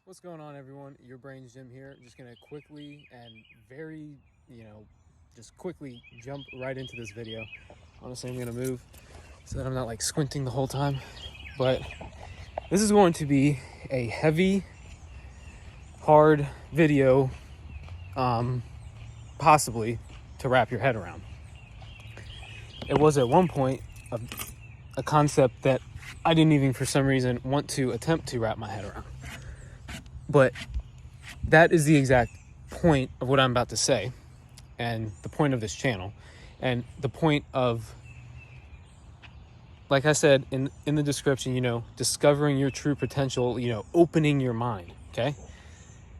What's going on, everyone? Your Brains Jim here. Just gonna quickly and very, just quickly jump right into this video. Honestly, I'm gonna move so that I'm not like squinting the whole time. But this is going to be a heavy, hard video, possibly to wrap your head around. It was at one point a concept that I didn't even, for some reason, want to attempt to wrap my head around. But that is the exact point of what I'm about to say, and the point of this channel, and the point of, like I said in the description, discovering your true potential, opening your mind, okay?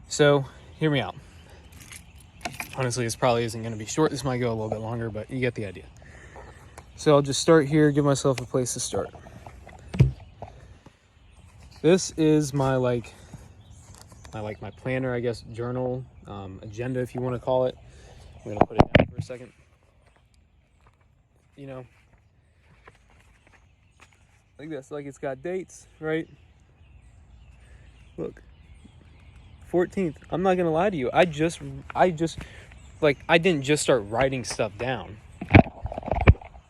So, hear me out. Honestly, this probably isn't going to be short. This might go a little bit longer, but you get the idea. So I'll just start here, give myself a place to start. This is my my planner, I guess, journal, agenda, if you want to call it. I'm going to put it down for a second. Like this, like it's got dates, right? Look, 14th. I'm not going to lie to you. I didn't just start writing stuff down.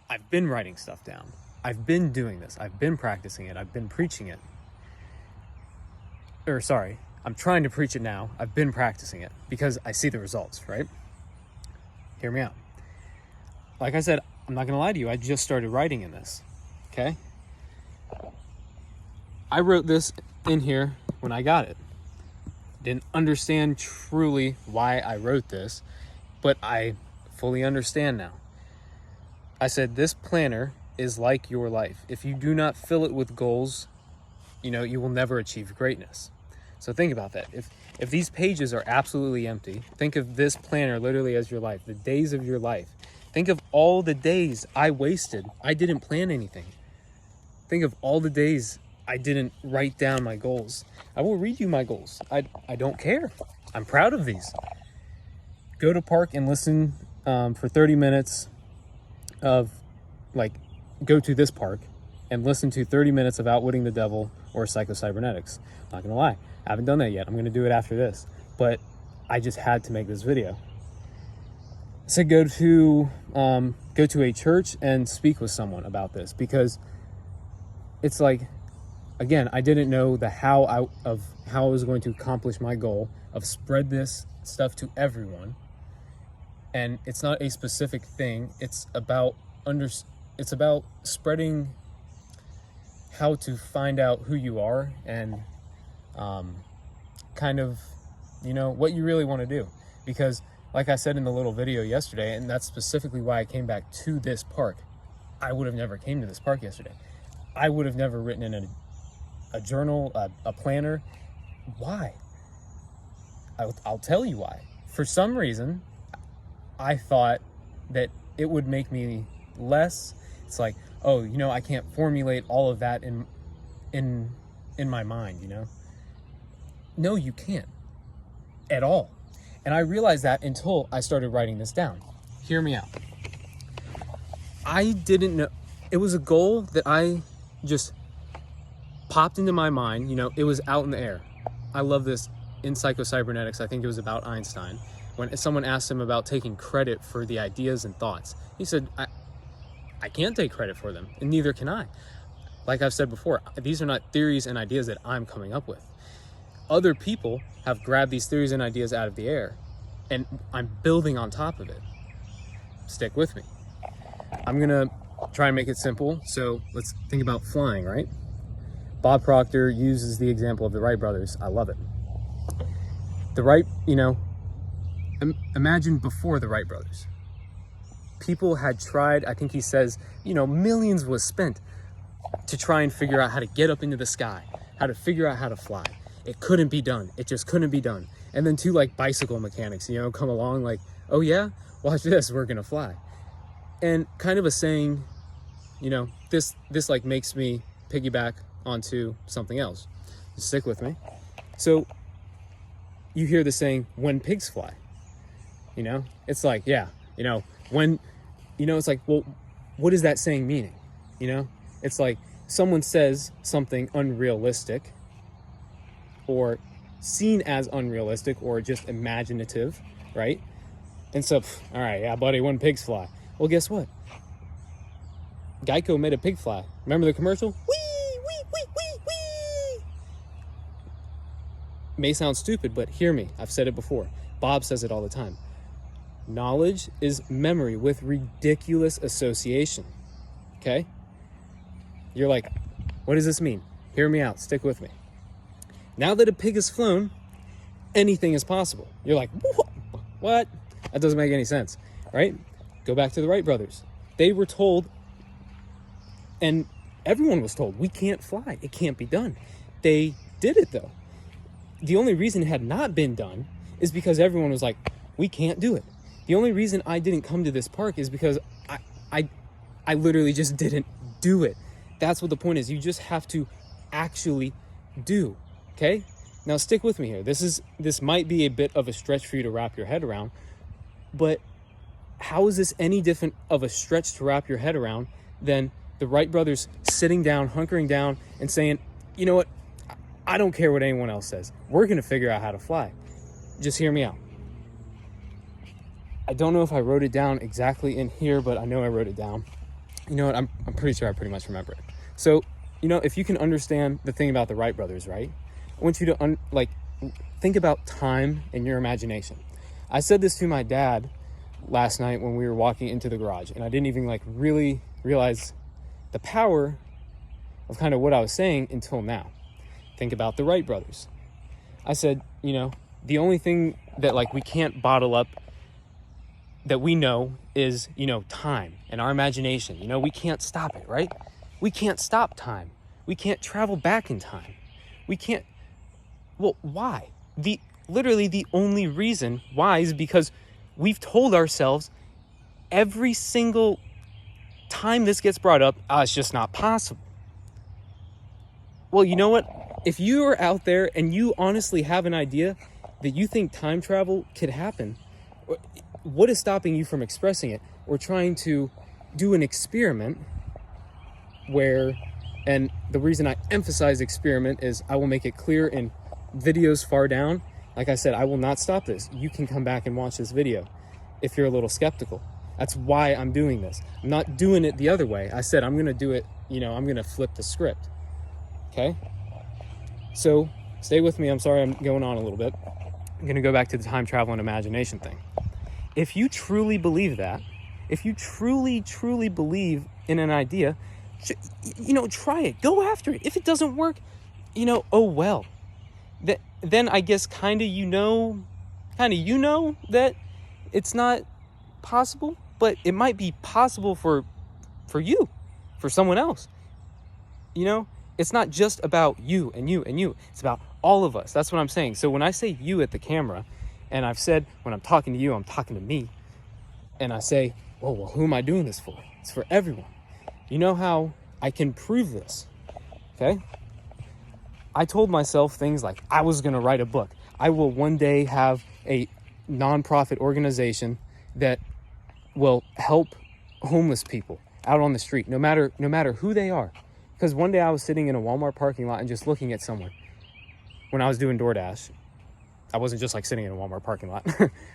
I've been writing stuff down. I've been doing this. I've been practicing it. I've been preaching it. I'm trying to preach it now. I've been practicing it because I see the results, right? Hear me out. Like I said, I'm not gonna lie to you. I just started writing in this, okay? I wrote this in here when I got it. Didn't understand truly why I wrote this, but I fully understand now. I said, this planner is like your life. If you do not fill it with goals, you will never achieve greatness. So think about that. If these pages are absolutely empty, think of this planner literally as your life, the days of your life. Think of all the days I wasted. I didn't plan anything. Think of all the days I didn't write down my goals. I will read you my goals. I don't care. I'm proud of these. Go to park and listen for 30 minutes of, go to this park and listen to 30 minutes of Outwitting the Devil or Psycho-Cybernetics. Not gonna lie, I haven't done that yet. I'm gonna do it after this, but I just had to make this video. So go to a church and speak with someone about this, because it's like, again, I didn't know the how I was going to accomplish my goal of spread this stuff to everyone. And it's not a specific thing. It's about spreading how to find out who you are and what you really want to do. Because like I said in the little video yesterday, and that's specifically why I came back to this park, I would have never came to this park yesterday. I would have never written in a journal, a planner. Why? I'll tell you why. For some reason, I thought that it would make me less. It's like, I can't formulate all of that in my mind, No, you can't at all. And I realized that until I started writing this down. Hear me out. I didn't know. It was a goal that I just popped into my mind. It was out in the air. I love this in Psycho-Cybernetics. I think it was about Einstein. When someone asked him about taking credit for the ideas and thoughts, he said, I can't take credit for them, and neither can I. Like I've said before, these are not theories and ideas that I'm coming up with. Other people have grabbed these theories and ideas out of the air, and I'm building on top of it. Stick with me. I'm gonna try and make it simple. So let's think about flying, right? Bob Proctor uses the example of the Wright brothers. I love it. Imagine before the Wright brothers. People had tried, I think he says, millions was spent to try and figure out how to get up into the sky, how to figure out how to fly. It couldn't be done. It just couldn't be done. And then two bicycle mechanics, come along oh yeah, watch this, we're gonna fly. And kind of a saying, this makes me piggyback onto something else. Just stick with me. So you hear the saying, when pigs fly, it's like, yeah, when, it's like, well, what is that saying meaning? It's like someone says something unrealistic, or seen as unrealistic or just imaginative, right? And so, all right, yeah, buddy, when pigs fly. Well, guess what? Geico made a pig fly. Remember the commercial? Wee, wee, wee, wee, wee. May sound stupid, but hear me. I've said it before. Bob says it all the time. Knowledge is memory with ridiculous association. Okay? You're like, what does this mean? Hear me out. Stick with me. Now that a pig has flown, anything is possible. You're like, what? That doesn't make any sense, right? Go back to the Wright brothers. They were told, and everyone was told, we can't fly. It can't be done. They did it though. The only reason it had not been done is because everyone was like, we can't do it. The only reason I didn't come to this park is because I literally just didn't do it. That's what the point is. You just have to actually do, okay? Now stick with me here. This might be a bit of a stretch for you to wrap your head around, but how is this any different of a stretch to wrap your head around than the Wright brothers sitting down, hunkering down, and saying, you know what? I don't care what anyone else says. We're going to figure out how to fly. Just hear me out. I don't know if I wrote it down exactly in here, but I know I wrote it down. You know what? I'm pretty sure I pretty much remember it. So, you know, if you can understand the thing about the Wright brothers, right? I want you to think about time in your imagination. I said this to my dad last night when we were walking into the garage, and I didn't even really realize the power of kind of what I was saying until now. Think about the Wright brothers. I said, you know, the only thing that we can't bottle up that we know is, you know, time and our imagination. You know, we can't stop it, right? We can't stop time. We can't travel back in time. We can't. Well, why? Literally the only reason why is because we've told ourselves every single time this gets brought up, it's just not possible. Well, you know what? If you are out there and you honestly have an idea that you think time travel could happen, what is stopping you from expressing it or trying to do an experiment where, and the reason I emphasize experiment is I will make it clear in videos far down. Like I said, I will not stop this. You can come back and watch this video if you're a little skeptical. That's why I'm doing this. I'm not doing it the other way. I said I'm going to do it, you know, I'm going to flip the script. Okay? So stay with me. I'm sorry I'm going on a little bit. I'm going to go back to the time travel and imagination thing. If you truly believe that, if you truly believe in an idea, you know, try it. Go after it. If it doesn't work, you know, oh well. Then I guess kind of you know that it's not possible, but it might be possible for you, for someone else. You know, it's not just about you and you and you. It's about all of us. That's what I'm saying. So when I say you at the camera, and I've said when I'm talking to you, I'm talking to me, and I say, oh, well, who am I doing this for? It's for everyone. You know how I can prove this, okay? I told myself things like I was going to write a book. I will one day have a nonprofit organization that will help homeless people out on the street, no matter who they are. Because one day I was sitting in a Walmart parking lot and just looking at someone when I was doing DoorDash. I wasn't just sitting in a Walmart parking lot.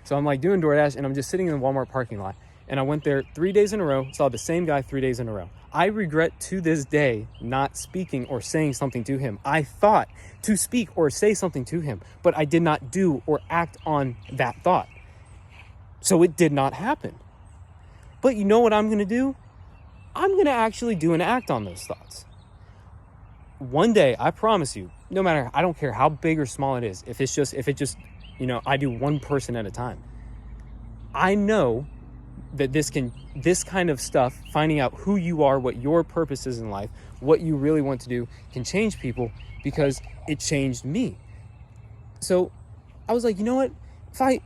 So I'm doing DoorDash and I'm just sitting in the Walmart parking lot. And I went there 3 days in a row, saw the same guy 3 days in a row. I regret to this day not speaking or saying something to him. I thought to speak or say something to him, but I did not do or act on that thought. So it did not happen. But you know what I'm going to do? I'm going to actually do an act on those thoughts. One day, I promise you, no matter, I don't care how big or small it is, if it just, you know, I do one person at a time. I know that this kind of stuff, finding out who you are, what your purpose is in life, what you really want to do, can change people because it changed me. So I was like, you know what?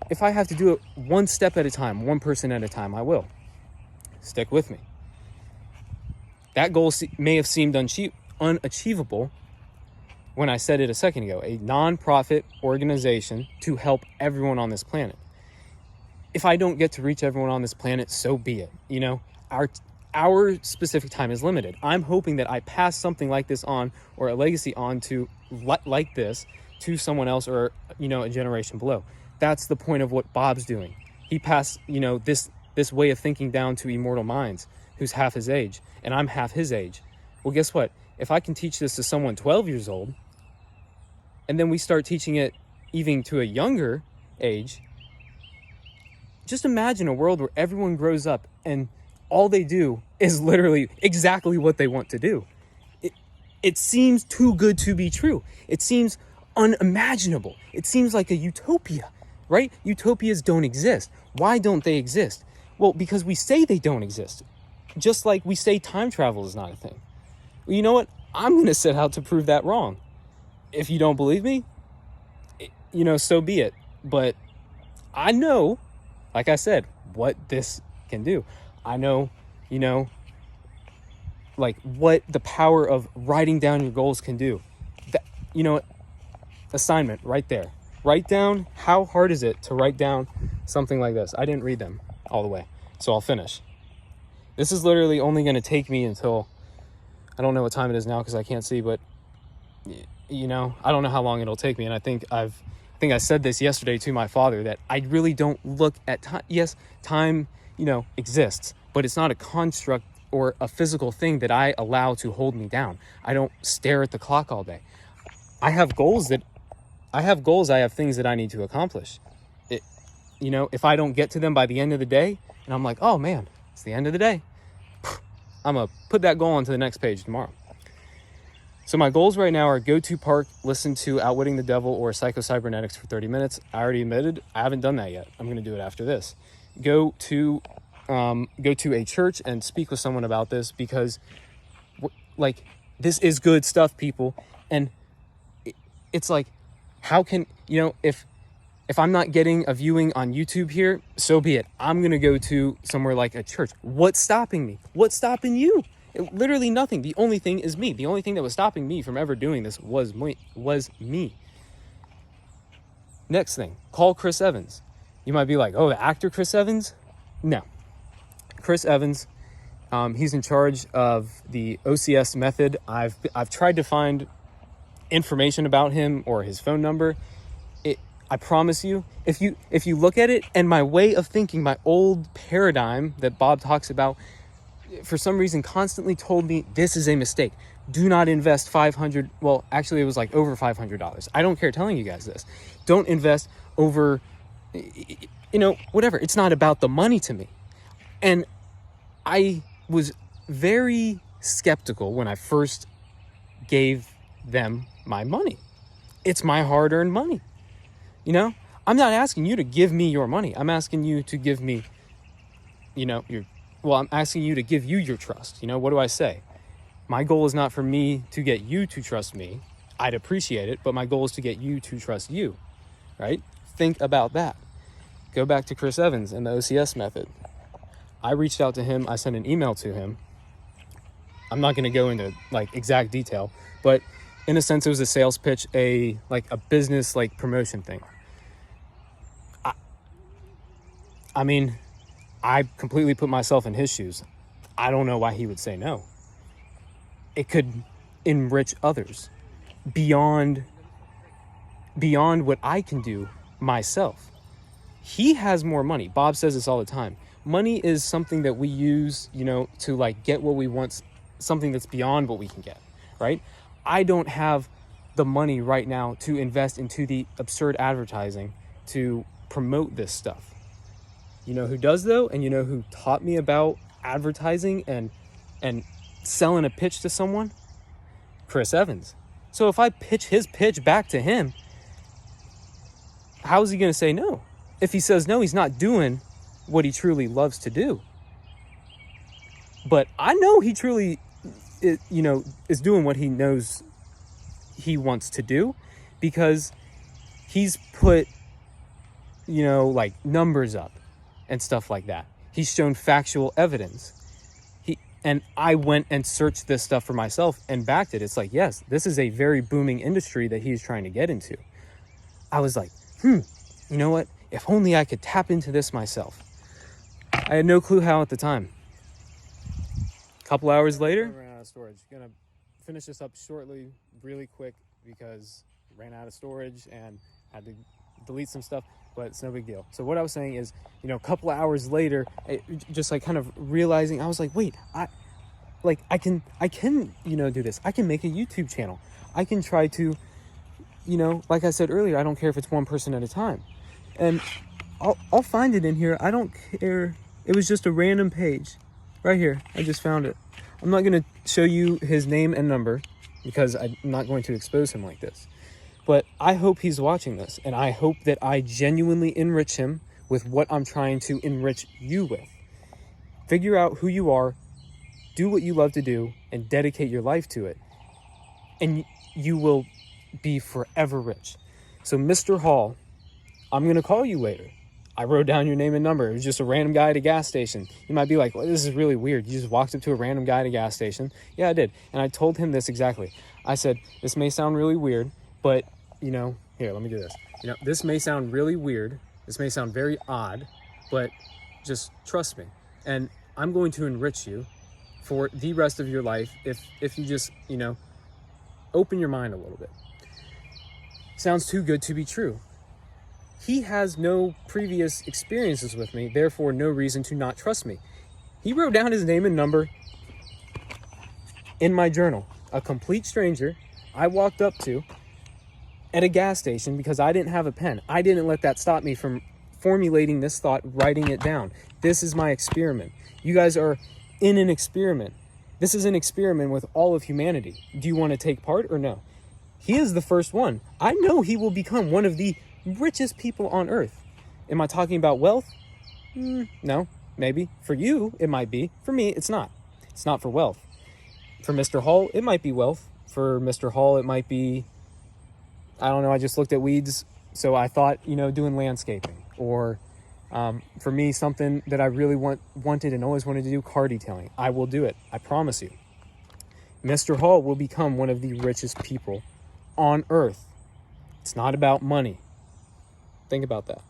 If I have to do it one step at a time, one person at a time, I will. Stick with me. That goal may have seemed unachievable when I said it a second ago, a nonprofit organization to help everyone on this planet. If I don't get to reach everyone on this planet, so be it. You know, our specific time is limited. I'm hoping that I pass something like this on, or a legacy on to like this, to someone else or, a generation below. That's the point of what Bob's doing. He passed, this way of thinking down to immortal minds who's half his age, and I'm half his age. Well, guess what? If I can teach this to someone 12 years old, and then we start teaching it even to a younger age, just imagine a world where everyone grows up and all they do is literally exactly what they want to do. It seems too good to be true. It seems unimaginable. It seems like a utopia, right? Utopias don't exist. Why don't they exist? Well, because we say they don't exist. Just like we say time travel is not a thing. Well, you know what? I'm going to set out to prove that wrong. If you don't believe me, so be it. But I know, like I said, what this can do. I know, like what the power of writing down your goals can do. That, assignment right there. Write down, how hard is it to write down something like this? I didn't read them all the way, so I'll finish. This is literally only going to take me until, I don't know what time it is now because I can't see, but I don't know how long it'll take me. And I think I said this yesterday to my father, that I really don't look at time. Yes, time, exists, but it's not a construct or a physical thing that I allow to hold me down. I don't stare at the clock all day. I have goals. I have things that I need to accomplish. If I don't get to them by the end of the day, and I'm like, oh man, it's the end of the day, I'm going to put that goal onto the next page tomorrow. So my goals right now are go to park, listen to Outwitting the Devil or Psycho-Cybernetics for 30 minutes. I already admitted I haven't done that yet. I'm going to do it after this. Go to a church and speak with someone about this, because this is good stuff, people. And it's like, how can, if I'm not getting a viewing on YouTube here, so be it. I'm going to go to somewhere like a church. What's stopping me? What's stopping you? Literally nothing. The only thing is me. The only thing that was stopping me from ever doing this was me. Next thing, call Chris Evans. You might be like, oh, the actor Chris Evans? No. Chris Evans, he's in charge of the OCS method. I've tried to find information about him or his phone number. I promise you, if you look at it, and my way of thinking, my old paradigm that Bob talks about, for some reason constantly told me this is a mistake. Do not invest $500. Well, actually it was like over $500. I don't care telling you guys this. Don't invest over, whatever. It's not about the money to me. And I was very skeptical when I first gave them my money. It's my hard-earned money. I'm not asking you to give me your money. I'm asking you to give me, I'm asking you to give you your trust. What do I say? My goal is not for me to get you to trust me. I'd appreciate it, but my goal is to get you to trust you, right? Think about that. Go back to Chris Evans and the OCS method. I reached out to him. I sent an email to him. I'm not going to go into exact detail, but in a sense, it was a sales pitch, a business promotion thing. I mean, I completely put myself in his shoes. I don't know why he would say no. It could enrich others beyond what I can do myself. He has more money. Bob says this all the time. Money is something that we use, to get what we want, something that's beyond what we can get, right? I don't have the money right now to invest into the absurd advertising to promote this stuff. You know who does though? And you know who taught me about advertising and selling a pitch to someone? Chris Evans. So if I pitch his pitch back to him, how is he going to say no? If he says no, he's not doing what he truly loves to do. But I know he truly, is doing what he knows he wants to do, because he's put, numbers up and stuff like that. He's shown factual evidence. And I went and searched this stuff for myself and backed it. It's like, yes, this is a very booming industry that he's trying to get into. I was like, you know what? If only I could tap into this myself. I had no clue how at the time. A couple hours later, I ran out of storage. Gonna finish this up shortly, really quick, because ran out of storage and had to delete some stuff, but it's no big deal. So what I was saying is, you know, a couple of hours later, just like kind of realizing, I was like, wait, I can, you know, do this. I can make a YouTube channel. I can try to, you know, like I said earlier, I don't care if it's one person at a time. And I'll find it in here. I don't care. It was just a random page right here. I just found it. I'm not going to show you his name and number because I'm not going to expose him like this. But I hope he's watching this, and I hope that I genuinely enrich him with what I'm trying to enrich you with. Figure out who you are, do what you love to do, and dedicate your life to it. And you will be forever rich. So Mr. Hall, I'm going to call you later. I wrote down your name and number. It was just a random guy at a gas station. You might be like, well, this is really weird. You just walked up to a random guy at a gas station. Yeah, I did. And I told him this exactly. I said, this may sound really weird, but, you know, here, let me do this. You know, this may sound really weird. This may sound very odd, but just trust me. And I'm going to enrich you for the rest of your life if you just, you know, open your mind a little bit. Sounds too good to be true. He has no previous experiences with me, therefore no reason to not trust me. He wrote down his name and number in my journal. A complete stranger I walked up to at a gas station because I didn't have a pen. I didn't let that stop me from formulating this thought, writing it down. This is my experiment. You guys are in an experiment. This is an experiment with all of humanity. Do you want to take part or no? He is the first one. I know he will become one of the richest people on earth. Am I talking about wealth? No, maybe. For you, it might be. For me, it's not. It's not for wealth. For Mr. Hall, it might be wealth. For Mr. Hall, it might be, I don't know, I just looked at weeds, so I thought, you know, doing landscaping. Or for me, something that I really wanted and always wanted to do, car detailing. I will do it. I promise you. Mr. Hall will become one of the richest people on earth. It's not about money. Think about that.